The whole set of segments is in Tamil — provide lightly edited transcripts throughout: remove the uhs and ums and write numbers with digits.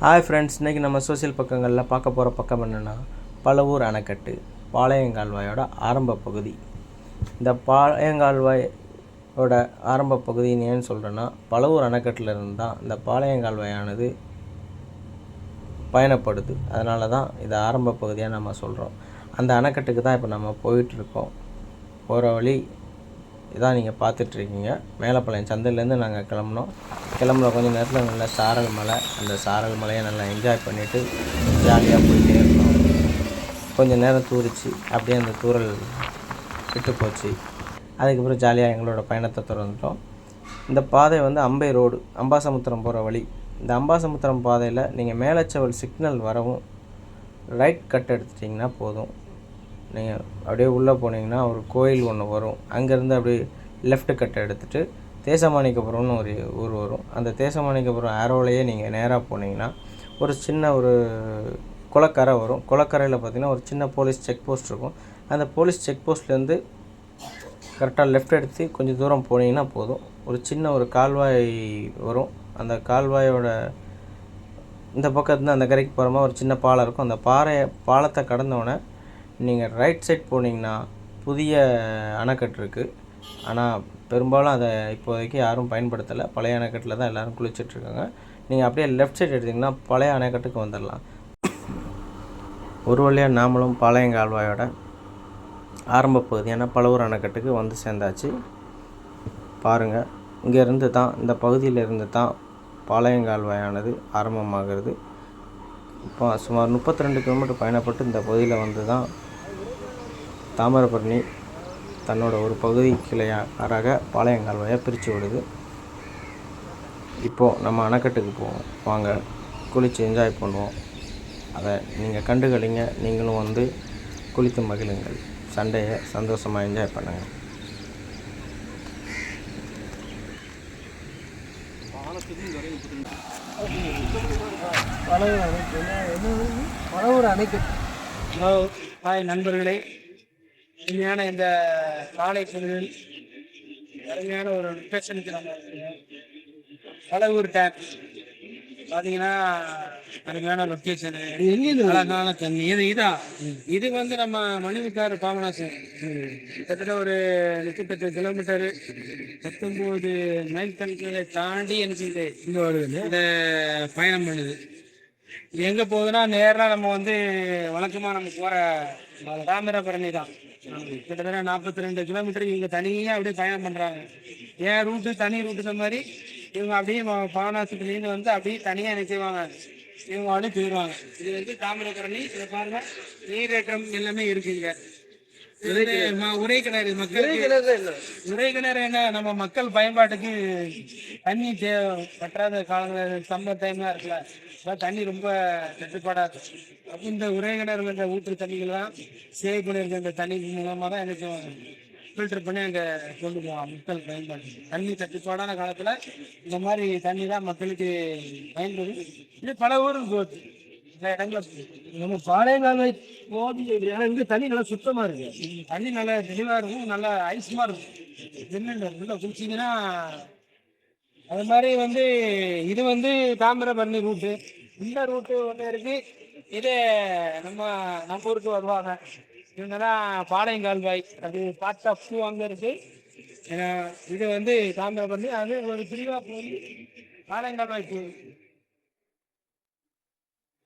ஹாய் ஃப்ரெண்ட்ஸ், இன்றைக்கி நம்ம சோசியல் பக்கங்களில் பார்க்க போகிற பக்கம் என்னென்னா பழவூர் அணைக்கட்டு பாளையங்கால்வாயோட ஆரம்ப பகுதி. இந்த பாளையங்கால்வாயோட ஆரம்ப பகுதின்னு ஏன்னு சொல்கிறேன்னா, பழவூர் அணைக்கட்டில் இருந்து தான் இந்த பாளையங்கால்வாயானது பயணப்படுது. அதனால தான் இதை ஆரம்ப பகுதியாக நம்ம சொல்கிறோம். அந்த அணைக்கட்டுக்கு தான் இப்போ நம்ம போயிட்டுருக்கோம். போகிற வழி இதான் நீங்கள் பார்த்துட்ருக்கீங்க. மேலப்பாளையம் சந்தையிலேருந்து நாங்கள் கிளம்புன கொஞ்சம் நேரத்தில் நல்லா சாரல் மலை. அந்த சாரல் மலையை நல்லா என்ஜாய் பண்ணிவிட்டு ஜாலியாக போயிட்டே இருந்தோம். கொஞ்சம் நேரம் தூரிச்சு, அப்படியே அந்த தூரல் விட்டு போச்சு. அதுக்கப்புறம் ஜாலியாக எங்களோட பயணத்தை தொடர்ந்துட்டோம். இந்த பாதை அம்பை ரோடு, அம்பாசமுத்திரம் போகிற வழி. இந்த அம்பாசமுத்திரம் பாதையில் நீங்கள் மேலச்சவல் சிக்னல் வரவும் ரைட் கட் எடுத்துட்டிங்கன்னா போதும். நீங்கள் அப்படியே உள்ளே போனீங்கன்னா ஒரு கோயில் ஒன்று வரும். அங்கேருந்து அப்படியே லெஃப்ட் கட்டை எடுத்துகிட்டு தேசமாணிக்கபுரம்னு ஒரு ஊர் வரும். அந்த தேசமாணிக்கபுரம் ஆரோலையே நீங்கள் நேராக போனீங்கன்னா ஒரு சின்ன ஒரு குளக்கரை வரும். குளக்கரையில் பார்த்திங்கன்னா ஒரு சின்ன போலீஸ் செக் போஸ்ட் இருக்கும். அந்த போலீஸ் செக் போஸ்ட்லேருந்து கரெக்டாக லெஃப்ட் எடுத்து கொஞ்சம் தூரம் போனீங்கன்னா போதும். ஒரு சின்ன ஒரு கால்வாய் வரும். அந்த கால்வாயோட இந்த பக்கத்துலேருந்து அந்த கரைக்கு போகிற மாதிரி ஒரு சின்ன பாலம் இருக்கும். அந்த பாலத்தை கடந்தோடனே நீங்கள் ரைட் சைட் போனீங்கன்னா புதிய அணைக்கட்டு இருக்குது. ஆனால் பெரும்பாலும் அதை இப்போதைக்கு யாரும் பயன்படுத்தலை. பழைய அணைக்கட்டில் தான் எல்லோரும் குளிச்சிட்ருக்காங்க. நீங்கள் அப்படியே லெஃப்ட் சைட் எடுத்திங்கன்னா பழைய அணைக்கட்டுக்கு வந்துடலாம். ஒரு வழியாக நாமளும் பாளையங்கால்வாயோட ஆரம்ப பகுதியான பழவூர் அணைக்கட்டுக்கு வந்து சேர்ந்தாச்சு. பாருங்கள், இங்கேருந்து தான், இந்த பகுதியிலிருந்து தான் பாளையங்கால்வாயானது ஆரம்பமாகிறது. இப்போ சுமார் 32 கிலோமீட்டர் பயணப்பட்டு இந்த பகுதியில் வந்து தான் தாமிரபரணி தன்னோட ஒரு பகுதி கிளையாக பாளையங்கால்வாயை பிரித்து விடுது. இப்போது நம்ம அணைக்கட்டுக்கு போவோம். வாங்க, குளித்து என்ஜாய் பண்ணுவோம். அதை நீங்கள் கண்டுகளிங்க. நீங்களும் வந்து குளித்து மகிழுங்கள். சண்டையை சந்தோஷமாக என்ஜாய் பண்ணுங்கள். பழவூர் அணைக்கட்டு. ஹாய் நண்பர்களே, இனிமையான இந்த காலை பொழுதில் அருமையான ஒரு லொக்கேஷனுக்கு நம்ம பழவூர் டேம் பார்த்தீங்கன்னா அருமையான லொக்கேஷனு, அழகான தண்ணி. இது நம்ம மணிமுத்தாறு பாபநாசம் கிட்டத்தட்ட ஒரு 38 கிலோமீட்டரு, 19 மைல் கணக்கில் தாண்டி எனக்கு இந்த பயணம் பண்ணுது. இது எங்கே போகுதுன்னா, நேராக நம்ம வழக்கமாக நம்ம போகிற தாமிரபரணி தான். கிட்டத்தட்ட 42 கிலோமீட்டர் இவங்க தனியாக அப்படியே பயணம் பண்ணுறாங்க. ஏன் ரூட்டு தனி ரூட்டு இந்த மாதிரி இவங்க அப்படியே பாபநாசத்துலேருந்து அப்படியே தனியாக நினைச்சுவாங்க. இவங்க அப்படியே போயிடுவாங்க. இது தாமிரபரணி. இதை பாருங்க, நீரேற்றம் எல்லாமே இருக்குங்க. உரை கிணறு உரை கிணறு என்ன, நம்ம மக்கள் பயன்பாட்டுக்கு தண்ணி பற்றாத காலங்களில் சம்மர் டைம்லாம் இருக்குல்ல, தண்ணி ரொம்ப தட்டுப்பாடாக இருக்கும். அப்போ இந்த உரை கிணறு இந்த ஊற்று தண்ணிகள் தான் சேவ் பண்ணியிருக்க இந்த தண்ணி மூலமாக தான் எனக்கு ஃபில்டர் பண்ணி அங்கே கொண்டு போவாங்க மக்கள் பயன்பாடு. தண்ணி தட்டுப்பாடான காலத்தில் இந்த மாதிரி தண்ணி தான் மக்களுக்கு பயன்படுது. இது பல ஊருக்கு போகுது. நம்ம பாளையங்கால்வாய் போகுது. இங்கே தண்ணி நல்லா சுத்தமாக இருக்கு. தண்ணி நல்லா தெளிவாக இருக்கும், நல்லா ஐஸ்மாக இருக்கும். நல்லா குடிச்சிங்கன்னா அது மாதிரி இது தாமிரபரணி ரூட்டு. இந்த ரூட்டு ஒன்று இருக்கு. இதே நம்ம ஊருக்கு வருவாங்க. இவங்க தான் பாளையங்கால்வாய். அது பார்ட் ஆஃப் 2 அங்கே இருக்கு. இது தாமிரபரணி. அது ஒரு பிரிவாக போய் பாளையங்கால்வாய் போகுது.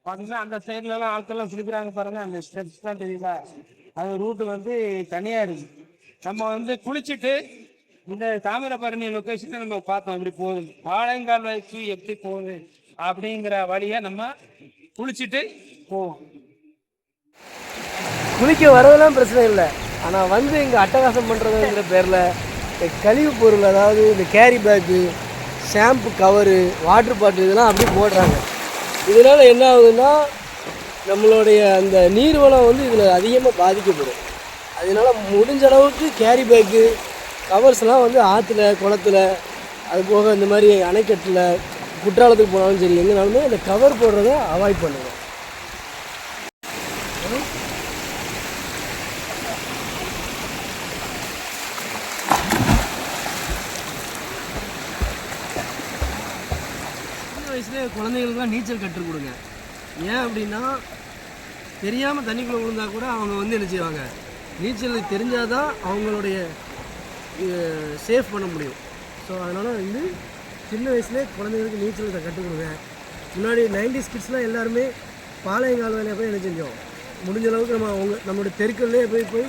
பார்த்தீங்கன்னா அந்த சைட்லலாம் ஆட்கள்லாம் குளிக்கிறாங்க பாருங்க. அந்த ஸ்டெப்ஸ்லாம் தெரியல, அது ரூட்டு தனியாக இருக்கு. நம்ம குளிச்சுட்டு இந்த தாமிரபரணி லொக்கேஷனை நம்ம பார்த்தோம் எப்படி போகுது, பாளையங்கால்வாய்க்கு எப்படி போகுது அப்படிங்கிற வழியை நம்ம குளிச்சுட்டு போவோம். குளிக்க வரதெல்லாம் பிரச்சனை இல்லை. ஆனால் இங்கே அட்டகாசம் பண்ணுறதுங்கிற பேரில் இந்த கழிவு பொருள், அதாவது இந்த carry bag, shampoo cover, water bottle இதெல்லாம் அப்படி போடுறாங்க. இதனால் என்ன ஆகுதுன்னா, நம்மளுடைய அந்த நீர்வளம் இதில் அதிகமாக பாதிக்கப்படும். அதனால் முடிஞ்ச அளவுக்கு கேரி பேக்கு, கவர்ஸ்லாம் ஆற்றுல, குளத்துல, அது போக இந்த மாதிரி அணைக்கட்டில், குற்றாலத்துக்கு போனாலும் சரி, எங்கேனாலுமே இந்த கவர் போடுறத அவாய்ட் பண்ணுங்கள். சின்ன வயசுலேயே குழந்தைகளுக்குலாம் நீச்சல் கற்றுக் கொடுங்க. ஏன் அப்படின்னா தெரியாமல் தண்ணிக்குள்ளே விழுந்தா கூட அவங்க வந்து என்ன செய்வாங்க, நீச்சல் தெரிஞ்சால் தான் அவங்களுடைய சேஃப் பண்ண முடியும். ஸோ அதனால் வந்து சின்ன வயசுலேயே குழந்தைங்களுக்கு நீச்சல் கற்றுக் கொடுங்க. முன்னாடி 90s கிட்ஸ்லாம் எல்லாருமே பாளையங்கால் வேலையை போய் என்ன செஞ்சோம், முடிஞ்ச அளவுக்கு நம்மளுடைய தெருக்கள்லேயே போய்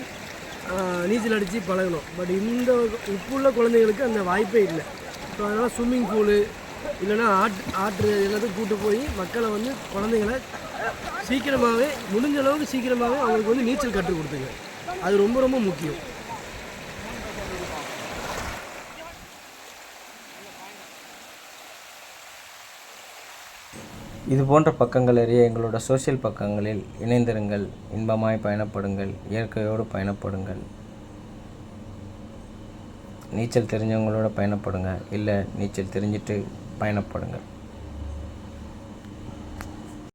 நீச்சல் அடித்து பழகணும். பட் இந்த இப்போ உள்ள குழந்தைங்களுக்கு அந்த வாய்ப்பே இல்லை. ஸோ அதனால் ஸ்விம்மிங் பூலு இல்லைன்னா ஆற்று எல்லாத்தையும் கூட்டு போய் மக்களை வந்து குழந்தைங்களை சீக்கிரமாகவே முடிஞ்ச அளவுக்கு சீக்கிரமாகவே அவங்களுக்கு வந்து நீச்சல் கற்றுக் கொடுத்துங்க. அது ரொம்ப ரொம்ப முக்கியம். இது போன்ற பக்கங்கள் அறிய எங்களோட சோஷியல் பக்கங்களில் இணைந்திருங்கள். இன்பமாய் பயணப்படுங்கள், இயற்கையோடு பயணப்படுங்கள். நீச்சல் தெரிஞ்சவங்களோட பயணப்படுங்க, இல்லை நீச்சல் தெரிஞ்சிட்டு பயணப்படுங்க.